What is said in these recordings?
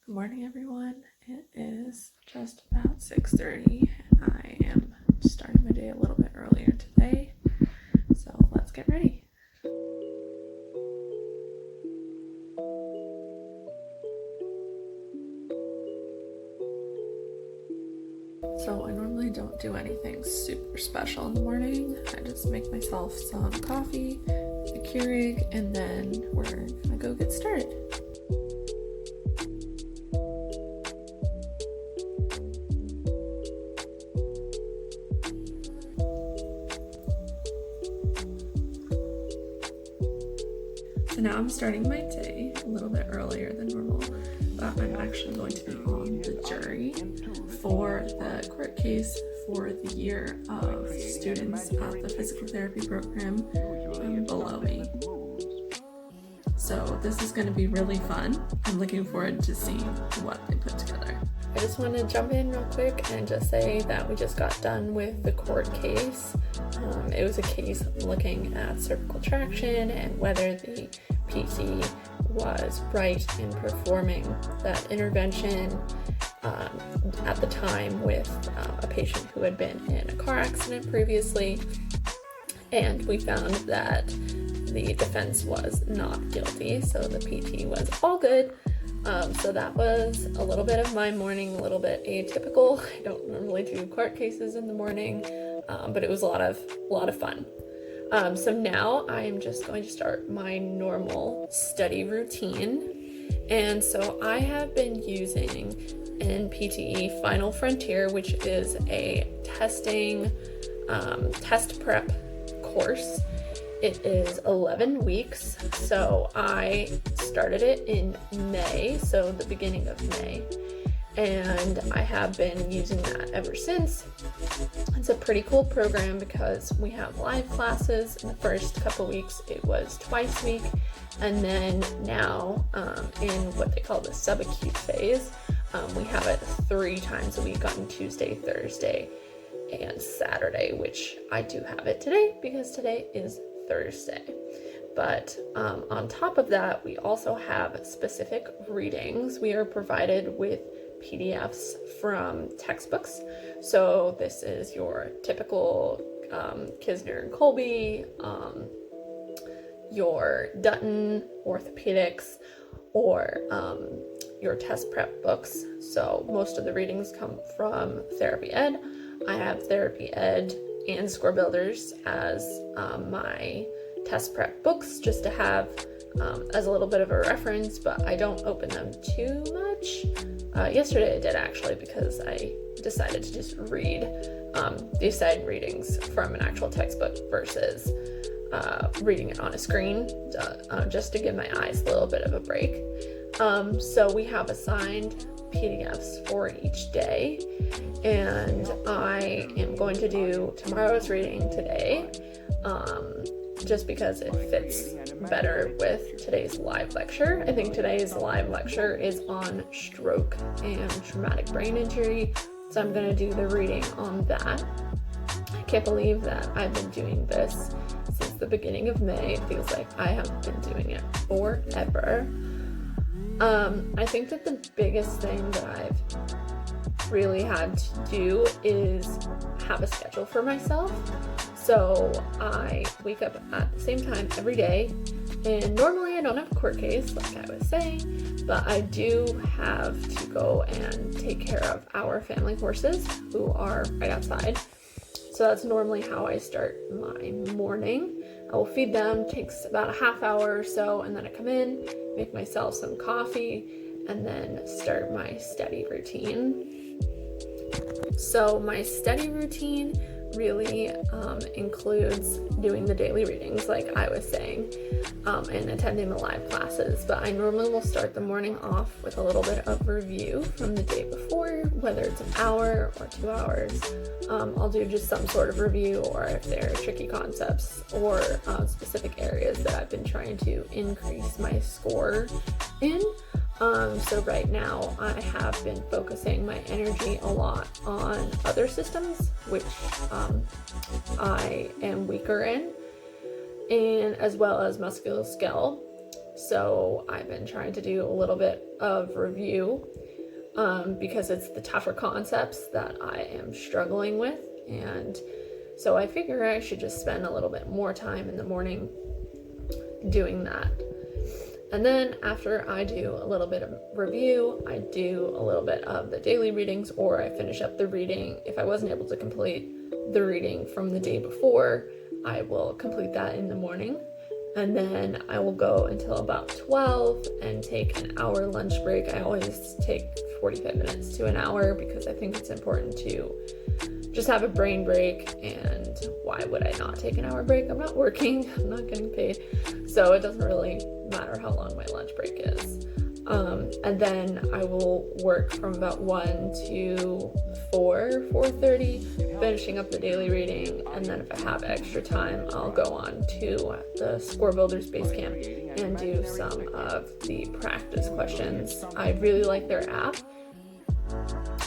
Good morning, everyone. It is just about 6:30. I am starting my day a little bit earlier today, so let's get ready. So I normally don't do anything super special in the morning. I just make myself some coffee, a Keurig, and then we're gonna go get started. So now I'm starting my day a little bit earlier than normal, but I'm actually going to be on the jury for the court case for the year of students at the physical therapy program below me. So this is going to be really fun. I'm looking forward to seeing what they put together. I just want to jump in real quick and just say that we just got done with the court case. It was a case looking at cervical traction and whether the PT was right in performing that intervention at the time with a patient who had been in a car accident previously. And we found that the defense was not guilty, so the PT was all good. So that was a little bit of my morning, a little bit atypical. I don't normally do court cases in the morning, but it was a lot of fun. So now I'm just going to start my normal study routine. And so I have been using NPTE Final Frontier, which is a testing test prep course. It is 11 weeks, so I started it in May, so the beginning of May, and I have been using that ever since. It's a pretty cool program because we have live classes. In the first couple weeks it was twice a week, and then now in what they call the subacute phase, we have it 3 times a week on Tuesday, Thursday, and Saturday, which I do have it today because today is Thursday. But on top of that, we also have specific readings. We are provided with PDFs from textbooks. So this is your typical Kisner and Colby, your Dutton orthopedics, or your test prep books. So most of the readings come from Therapy Ed. I have Therapy Ed and Score Builders as my test prep books, just to have as a little bit of a reference, but I don't open them too much. Yesterday I did, actually, because I decided to just read these side readings from an actual textbook versus reading it on a screen, just to give my eyes a little bit of a break. So we have assigned PDFs for each day, and I am going to do tomorrow's reading today, just because it fits better with today's live lecture. I think today's live lecture is on stroke and traumatic brain injury, so I'm going to do the reading on that. I can't believe that I've been doing this since the beginning of May. It feels like I have been doing it forever. I think that the biggest thing that I've really had to do is have a schedule for myself. So I wake up at the same time every day, and normally I don't have a court case, like I was saying, but I do have to go and take care of our family horses who are right outside. So that's normally how I start my morning. I will feed them, takes about a half hour or so, and then I come in, make myself some coffee, and then start my study routine. So my study routine really includes doing the daily readings, like I was saying, and attending the live classes. But I normally will start the morning off with a little bit of review from the day before, whether it's an hour or 2 hours. I'll do just some sort of review, or if there are tricky concepts or specific areas that I've been trying to increase my score in. So right now I have been focusing my energy a lot on other systems, which I am weaker in, and as well as musculoskeletal. So I've been trying to do a little bit of review because it's the tougher concepts that I am struggling with. And so I figure I should just spend a little bit more time in the morning doing that. And then after I do a little bit of review, I do a little bit of the daily readings, or I finish up the reading. If I wasn't able to complete the reading from the day before, I will complete that in the morning. And then I will go until about 12 and take an hour lunch break. I always take 45 minutes to an hour because I think it's important to just have a brain break. And why would I not take an hour break? I'm not working, I'm not getting paid, so it doesn't really matter how long my lunch break is. And then I will work from about 1 to 4:30, finishing up the daily reading. And then if I have extra time, I'll go on to the Score Builders Basecamp and do some of the practice questions. I really like their app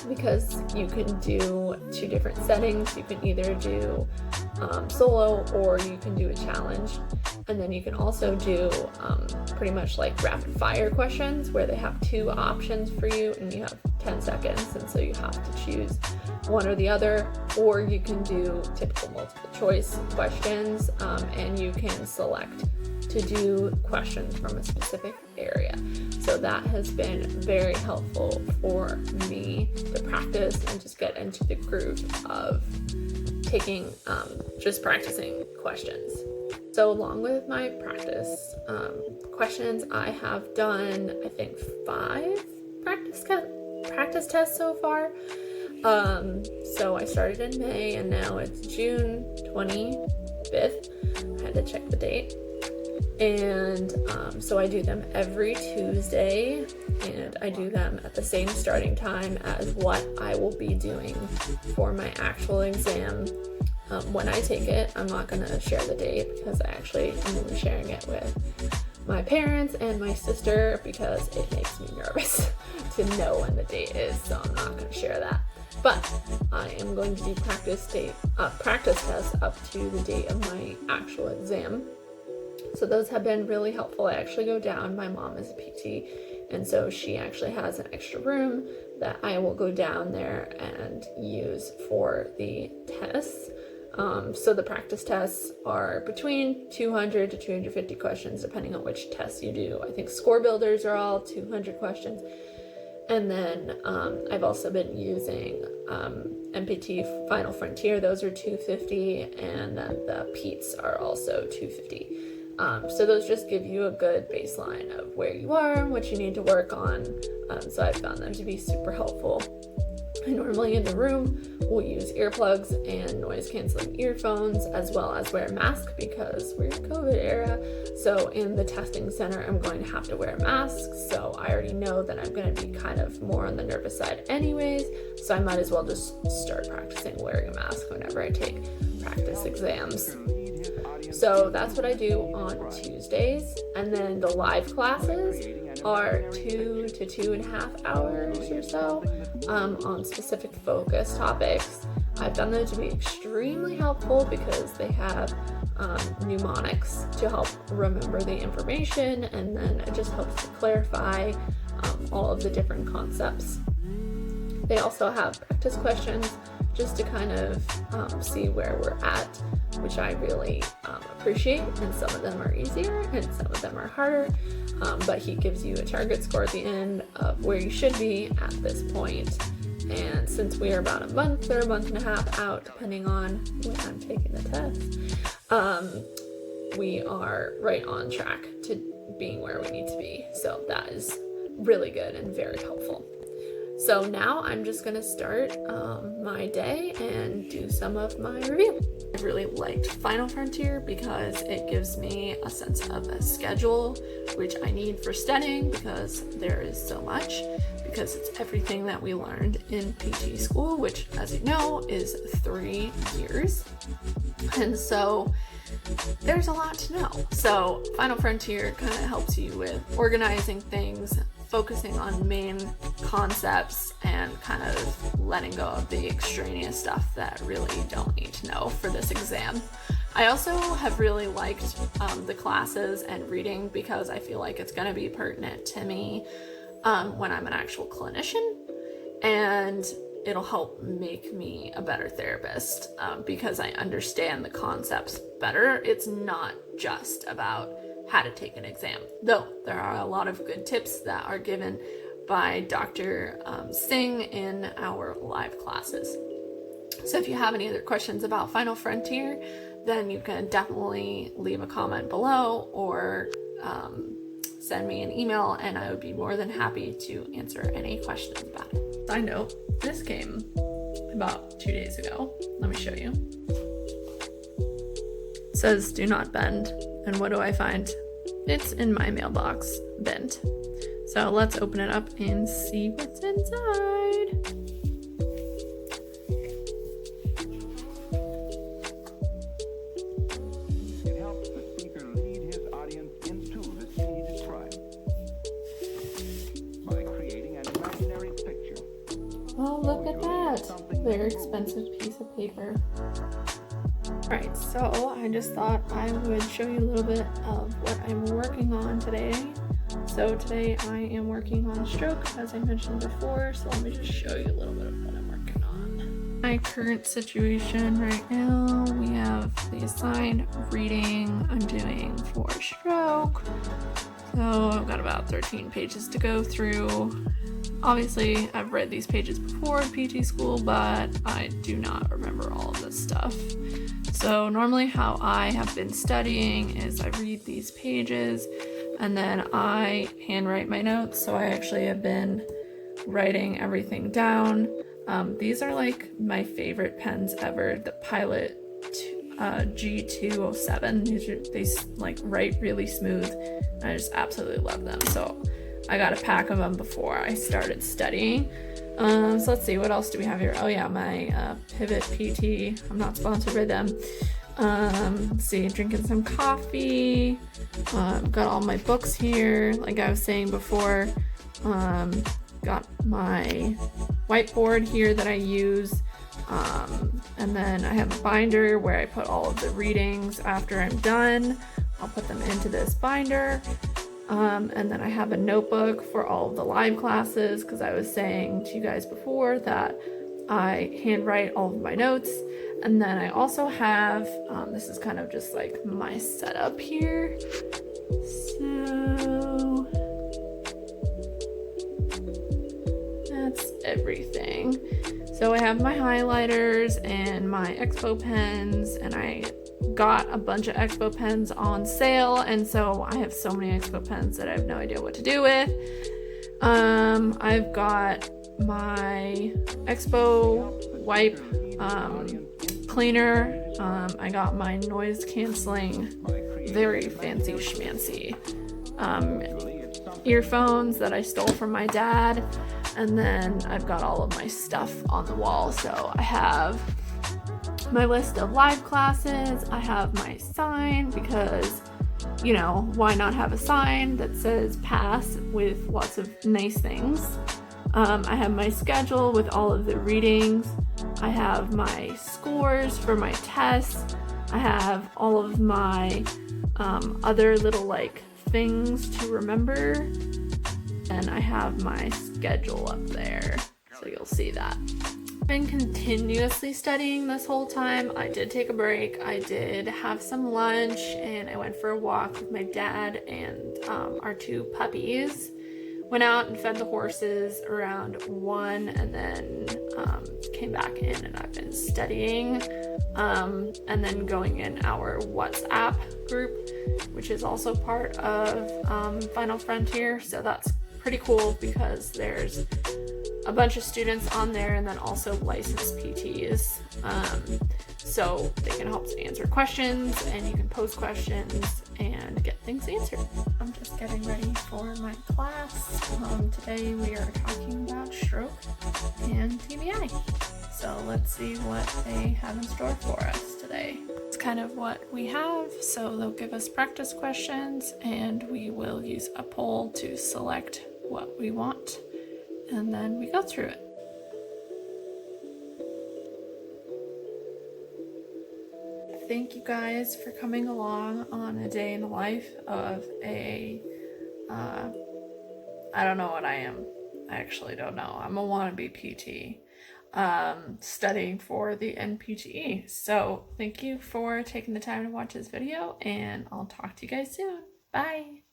because you can do 2 different settings. You can either do solo, or you can do a challenge. And then you can also do pretty much like rapid fire questions where they have 2 options for you and you have 10 seconds, and so you have to choose one or the other. Or you can do typical multiple choice questions, and you can select to do questions from a specific area. So that has been very helpful for me to practice and just get into the groove of taking, just practicing questions. So along with my practice questions, I have done, I think, 5 practice tests so far. So I started in May and now it's June 25th. I had to check the date. And so I do them every Tuesday, and I do them at the same starting time as what I will be doing for my actual exam. When I take it, I'm not going to share the date because I actually am only sharing it with my parents and my sister because it makes me nervous to know when the date is, so I'm not going to share that. But I am going to do practice tests up to the date of my actual exam. So those have been really helpful. I actually go down. My mom is a PT, and so she actually has an extra room that I will go down there and use for the tests. So the practice tests are between 200 to 250 questions, depending on which tests you do. I think Score Builders are all 200 questions. And then I've also been using NPTE Final Frontier. Those are 250, and then the PETEs are also 250. So those just give you a good baseline of where you are and what you need to work on. So I found them to be super helpful. I normally in the room will use earplugs and noise canceling earphones, as well as wear a mask because we're in COVID era. So in the testing center, I'm going to have to wear a mask. So I already know that I'm going to be kind of more on the nervous side anyways. So I might as well just start practicing wearing a mask whenever I take practice exams. So that's what I do on Tuesdays. And then the live classes are 2 to 2.5 hours or so on specific focus topics. I found them to be extremely helpful because they have mnemonics to help remember the information, and then it just helps to clarify all of the different concepts. They also have practice questions just to kind of see where we're at, which I really appreciate, and some of them are easier and some of them are harder, but he gives you a target score at the end of where you should be at this point. And since we are about a month or a month and a half out, depending on when I'm taking the test, we are right on track to being where we need to be. So that is really good and very helpful. So now I'm just going to start my day and do some of my review. I really liked Final Frontier because it gives me a sense of a schedule, which I need for studying because there is so much, because it's everything that we learned in PT school, which, as you know, is 3 years. And so there's a lot to know. So Final Frontier kind of helps you with organizing things, focusing on main concepts, and kind of letting go of the extraneous stuff that really don't need to know for this exam. I also have really liked the classes and reading because I feel like it's going to be pertinent to me when I'm an actual clinician, and it'll help make me a better therapist because I understand the concepts better. It's not just about how to take an exam, though there are a lot of good tips that are given by Dr. Singh in our live classes. So if you have any other questions about Final Frontier, then you can definitely leave a comment below or send me an email, and I would be more than happy to answer any questions about it. Side note, this came about 2 days ago. Let me show you. It says do not bend, and what do I find? It's in my mailbox, bent. So let's open it up and see what's inside. It helps the speaker lead his audience into the scene he describes by creating an imaginary picture. Oh, look at that. Very expensive piece of paper. Alright, so I just thought I would show you a little bit of what I'm working on today. So today I am working on stroke, as I mentioned before, so let me just show you a little bit of what I'm working on. My current situation right now, we have the assigned reading I'm doing for stroke. So I've got about 13 pages to go through. Obviously, I've read these pages before in PT school, but I do not remember all of this stuff. So normally how I have been studying is I read these pages and then I handwrite my notes. So I actually have been writing everything down. These are like my favorite pens ever, the Pilot G207. They like write really smooth, and I just absolutely love them. So I got a pack of them before I started studying. So let's see, what else do we have here? Oh yeah, my Pivot PT. I'm not sponsored by them. Let's see, drinking some coffee. Got all my books here, like I was saying before. Got my whiteboard here that I use. And then I have a binder where I put all of the readings after I'm done. I'll put them into this binder. And then I have a notebook for all of the live classes, because I was saying to you guys before that I handwrite all of my notes. And then I also have, this is kind of just like my setup here. So that's everything. So I have my highlighters and my Expo pens, and I got a bunch of Expo pens on sale, and so I have so many Expo pens that I have no idea what to do with. I've got my Expo wipe cleaner. I got my noise canceling, very fancy schmancy earphones that I stole from my dad, and then I've got all of my stuff on the wall. So I have my list of live classes. I have my sign because, you know, why not have a sign that says pass with lots of nice things. I have my schedule with all of the readings. I have my scores for my tests. I have all of my other little like things to remember. And I have my schedule up there, so you'll see that. I've been continuously studying this whole time. I did take a break. I did have some lunch, and I went for a walk with my dad and our two puppies. Went out and fed the horses around 1, and then came back in, and I've been studying, and then going in our WhatsApp group, which is also part of Final Frontier. So that's pretty cool because there's a bunch of students on there, and then also licensed PTs, so they can help to answer questions, and you can post questions and get things answered. I'm just getting ready for my class. Today we are talking about stroke and TBI, so let's see what they have in store for us today. It's kind of what we have. So they'll give us practice questions, and we will use a poll to select what we want, and then we go through it. thank you guys for coming along on a day in the life of a, I don't know what I am. I actually don't know. I'm a wannabe PT, studying for the NPTE. So thank you for taking the time to watch this video, and I'll talk to you guys soon. Bye.